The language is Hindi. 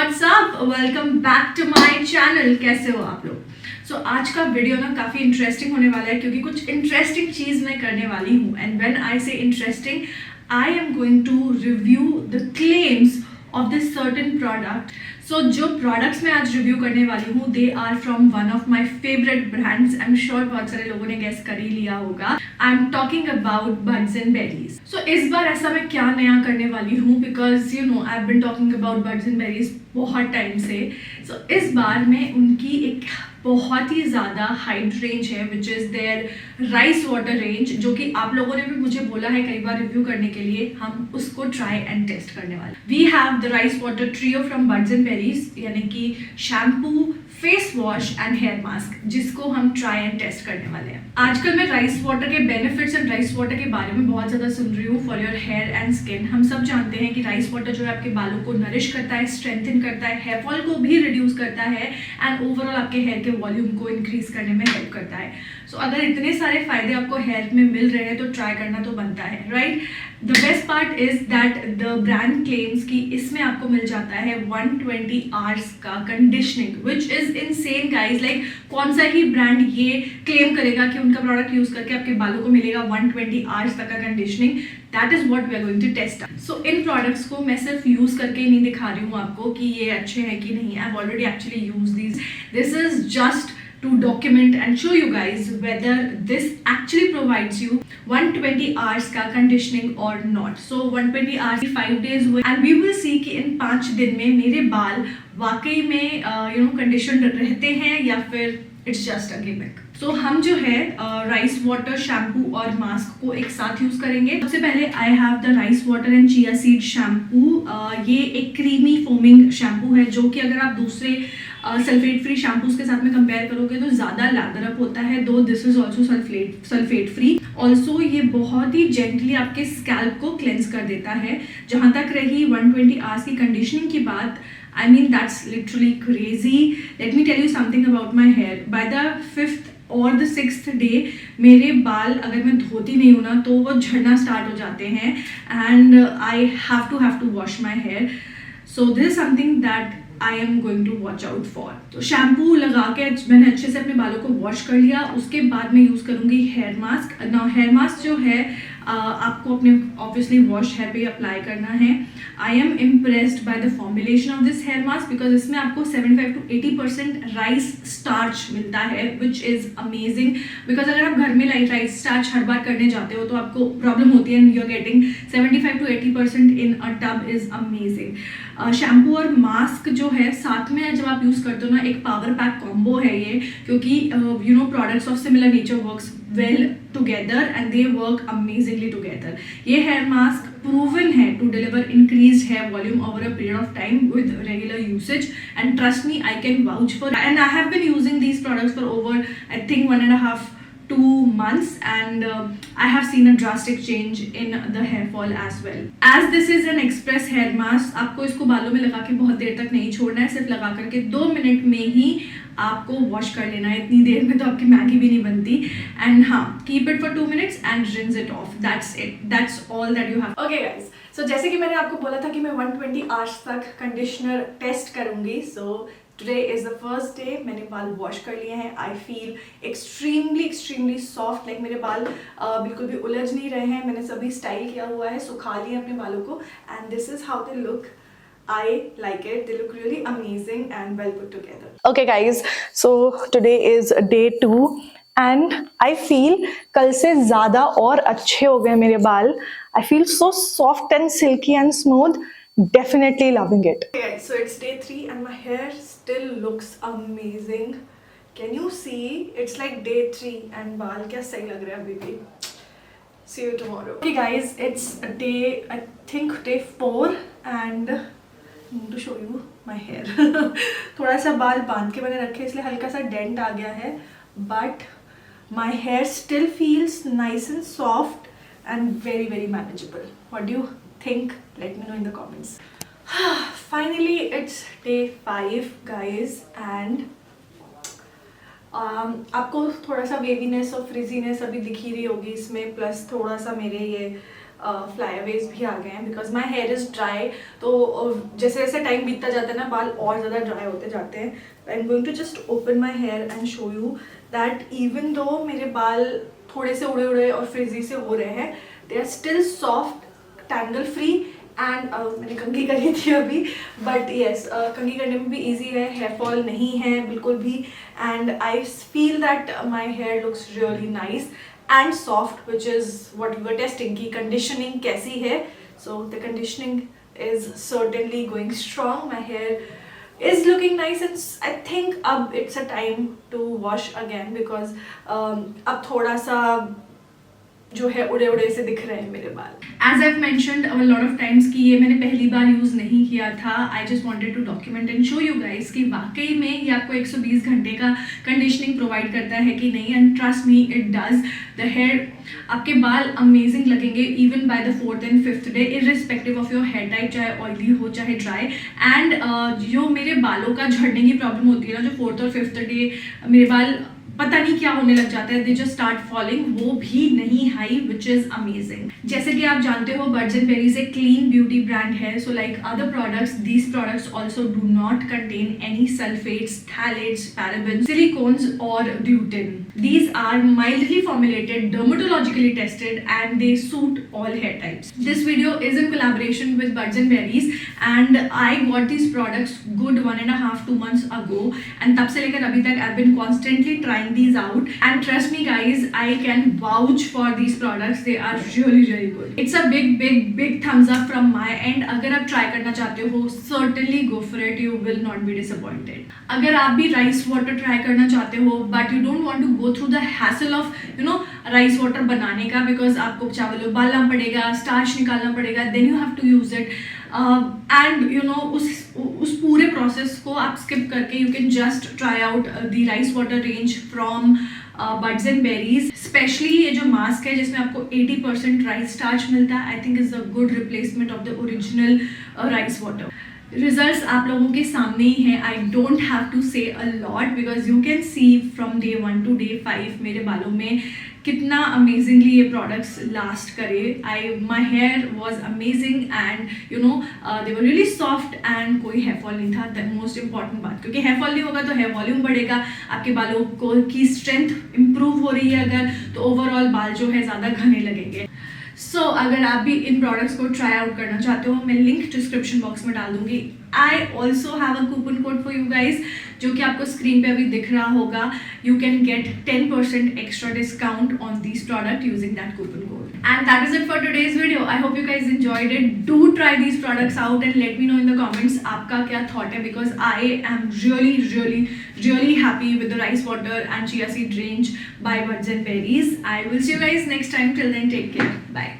What's up, welcome back to my channel. कैसे हो आप लोग? सो आज का वीडियो ना काफ़ी इंटरेस्टिंग होने वाला है क्योंकि कुछ इंटरेस्टिंग चीज़ मैं करने वाली हूँ। And when I say interesting, I am going to review the claims of this certain product. So जो प्रोडक्ट्स मैं आज रिव्यू करने वाली हूँ they are from one of my favourite brands. I am sure बहुत सारे लोगों ने गेस कर ही लिया होगा। I am talking about Buds and Berries. So इस बार ऐसा मैं क्या नया करने वाली हूँ, because you know I have been talking about Buds and berries बहुत टाइम से। सो इस बार मैं उनकी एक बहुत ही ज़्यादा हाइड रेंज है which is their rice water range, जो कि आप लोगों ने भी मुझे बोला है कई बार रिव्यू करने के लिए, हम उसको ट्राई एंड टेस्ट करने वाले। We have the rice water trio from buds and berries, यानी कि shampoo, face wash and hair mask, जिसको हम ट्राई एंड टेस्ट करने वाले हैं। आजकल मैं राइस वाटर के बेनिफिट्स एंड राइस वाटर के बारे में बहुत ज़्यादा सुन रही हूँ for your hair and skin. हम सब जानते हैं कि राइस वाटर जो है आपके बालों को नरिश करता है, स्ट्रेंथन करता है, हेयर फॉल को भी रिड्यूस करता है एंड ओवरऑल आपके हेयर के वॉल्यूम को इंक्रीज करने में हेल्प करता है। सो अगर इतने सारे फायदे आपको हेयर में मिल रहे हैं तो ट्राई करना तो बनता है, right? The best part is that the brand claims कि इसमें आपको मिल जाता है 120 आवर्स का conditioning, which is insane guys. Like कौन सा ही ब्रांड ये क्लेम करेगा कि उनका प्रोडक्ट यूज करके आपके बालों को मिलेगा 120 आवर्स तक का conditioning? That is what we are going to test. So इन प्रोडक्ट्स को मैं सिर्फ यूज करके ही नहीं दिखा रही हूँ आपको कि ये अच्छे हैं कि नहीं। I have already actually use this is just to document and show you guys whether this actually provides you 120 hours का conditioning or not. So 120 hours 5 days हुए and we will see कि इन 5 दिन में मेरे बाल वाकई में conditioned रहते हैं या फिर it's just a gimmick. So हम जो है राइस वाटर, शैम्पू और मास्क को एक साथ यूज करेंगे। सबसे पहले I have the rice water and chia seed shampoo. ये एक क्रीमी फोमिंग शैम्पू है जो कि अगर आप दूसरे सल्फेट फ्री शैम्पूज के साथ में कंपेयर करोगे तो ज़्यादा लैदर अप होता है, दो this is also sulphate free. Also ये बहुत ही जेंटली आपके स्कैल्प को क्लेंस कर देता है। जहाँ तक रही 120 आवर्स की कंडीशनिंग की बात, I mean that's literally crazy. Let me tell you something about my hair. By the 5th और द 6th डे मेरे बाल अगर मैं धोती नहीं हूँ ना तो वो झड़ना स्टार्ट हो जाते हैं and I have to wash my hair. So this is something that I am going to watch out for. तो शैम्पू लगा के मैंने अच्छे से अपने बालों को वॉश कर लिया। उसके बाद मैं यूज़ करूँगी हेयर मास्क। ना हेयर मास्क जो है आपको अपने ऑब्वियसली वॉश हेयर पे अप्लाई करना है। I am impressed by the formulation of this hair mask because इसमें आपको 75 to 80% राइस स्टार्च मिलता है, विच इज़ अमेजिंग। बिकॉज अगर आप घर में राइस स्टार्च हर बार करने जाते हो तो आपको प्रॉब्लम होती है and you are getting 75 to 80% in a tub is amazing. Shampoo और मास्क जो है साथ में जब आप यूज़ करते हो ना, एक पावर पैक कॉम्बो है ये, क्योंकि products of similar nature works well together and they work amazingly together. ये हेयर मास्क proven है to deliver increased hair volume over a period of time with regular usage, and trust me, I can vouch for it. And I have been using these products for over I think 1.5-2 months and I have seen a drastic change in the hair fall as well. As this is an express hair mask, आपको इसको बालों में लगा के बहुत देर तक नहीं छोड़ना है, सिर्फ लगा करके 2 मिनट में ही आपको वॉश कर लेना है। इतनी देर में तो आपकी मैगी भी नहीं बनती। एंड हाँ, keep it for 2 minutes and rinse it off. That's it, that's all that you have. Okay guys, so जैसे कि मैंने आपको बोला था कि मैं 120 आवर्स तक कंडीशनर टेस्ट करूंगी। So today is the first day. मैंने बाल वॉश कर लिए हैं। I feel extremely soft, like मेरे बाल बिल्कुल भी उलझ नहीं रहे हैं। मैंने सभी स्टाइल किया हुआ है, सुखा लिए अपने बालों को and this is how they look. I like it. They look really amazing and well put together. Okay guys, so today is day 2 and I feel कल से ज़्यादा और अच्छे हो गए मेरे बाल। I feel so soft and silky and smooth. Definitely loving it. Okay guys, so it's day 3 and my hair still looks amazing. Can you see? It's like day 3 and बाल क्या सही लग रहा है अभी भी। See you tomorrow. Okay guys, it's I think day 4 and to show you my hair. थोड़ा सा बाल बांध के मैंने रखे इसलिए हल्का सा डेंट आ गया है, but my hair still feels nice and soft and very manageable. What do you think? Let me know in the comments. Finally it's day 5 guys and आपको थोड़ा सा वेवीनेस और फ्रिजीनेस अभी दिख ही रही होगी इसमें, प्लस थोड़ा सा मेरे ये फ्लाईअवेज भी आ गए हैं because my here is dry. तो जैसे जैसे टाइम बीतता जाता है ना, बाल और ज़्यादा ड्राई होते जाते हैं। I am going to just open my hair and show you that even though मेरे बाल थोड़े से उड़े उड़े और फ्रिजी से हो रहे हैं, they are still soft, tangle free and मैंने कंघी करी थी अभी, बट येस कंघी करने में भी ईजी है, हेयर फॉल नहीं है बिल्कुल भी, and I feel that my hair looks really nice and soft, which is what you are testing की कंडीशनिंग कैसी है। So the conditioning is certainly going strong, माई हेयर is looking nice and I think अब it's a time to wash again because अब थोड़ा सा जो है उड़े उड़े से दिख रहे हैं मेरे बाल। As I've mentioned a lot of times कि ये मैंने पहली बार यूज़ नहीं किया था, I just wanted to document and show you guys कि वाकई में ये आपको 120 घंटे का कंडीशनिंग प्रोवाइड करता है कि नहीं, and trust me it does. The hair, आपके बाल अमेजिंग लगेंगे even by the 4th and 5th day, irrespective of your hair type, चाहे ऑयली हो चाहे ड्राई। एंड जो मेरे बालों का झड़ने की प्रॉब्लम होती है ना, जो 4th और 5th डे मेरे बाल पता नहीं क्या होने लग जाता है, दे जस्ट स्टार्ट फॉलिंग, वो भी नहीं हाई, विच इज अमेजिंग। जैसे कि आप जानते हो बर्ड्स एंड बेरीज एक क्लीन ब्यूटी ब्रांड है, so like other products, these products also do not contain any sulphates, phthalates, parabens, silicones और gluten. These are mildly formulated, dermatologically tested, and they suit all hair types. This video is in collaboration with Birds and Berries, and I got these products good 1.5-2 months ago, and तब से लेकर अभी तक I've been constantly trying these out, and trust me guys, I can vouch for these products. They are really really good. It's a big thumbs up from my end. अगर आप try करना चाहते हो, certainly go for it. You will not be disappointed. अगर आप भी राइस वाटर ट्राई करना चाहते हो but you don't want to go through the hassle of rice water बनाने का, बिकॉज आपको चावल उबालना पड़ेगा, स्टार्च निकालना पड़ेगा, then you have to use it, and उस पूरे प्रोसेस को आप स्किप करके you can just try out the rice water range from birds and berries. Specially ये जो मास्क है जिसमें आपको 80% राइस स्टार्च मिलता है, I think is a good replacement of the original rice water. Results आप लोगों के सामने ही हैं, आई डोंट हैव टू से a lot because you can see from day 1 to day 5 मेरे बालों में कितना अमेजिंगली ये प्रोडक्ट्स लास्ट करे। My hair was amazing and they were really soft and कोई हेयर फॉल नहीं था, द मोस्ट इंपॉर्टेंट बात, क्योंकि हेयर फॉल नहीं होगा तो हेयर वॉल्यूम बढ़ेगा, आपके बालों को की स्ट्रेंथ इंप्रूव हो रही है अगर, तो ओवरऑल बाल जो है ज़्यादा घने लगेंगे। सो अगर आप भी इन प्रोडक्ट्स को ट्राई आउट करना चाहते हो, मैं लिंक डिस्क्रिप्शन बॉक्स में डाल दूंगी। I also have a coupon code for you guys, जो कि आपको स्क्रीन पे अभी दिख रहा होगा। You can get 10% extra discount on this product using that coupon code. And that is it for today's video. I hope you guys enjoyed it. Do try these products out and let me know in the comments आपका क्या thought है, because I am really happy with the rice water and chia seed range by Birds and Berries. I will see you guys next time. Till then, take care. Bye.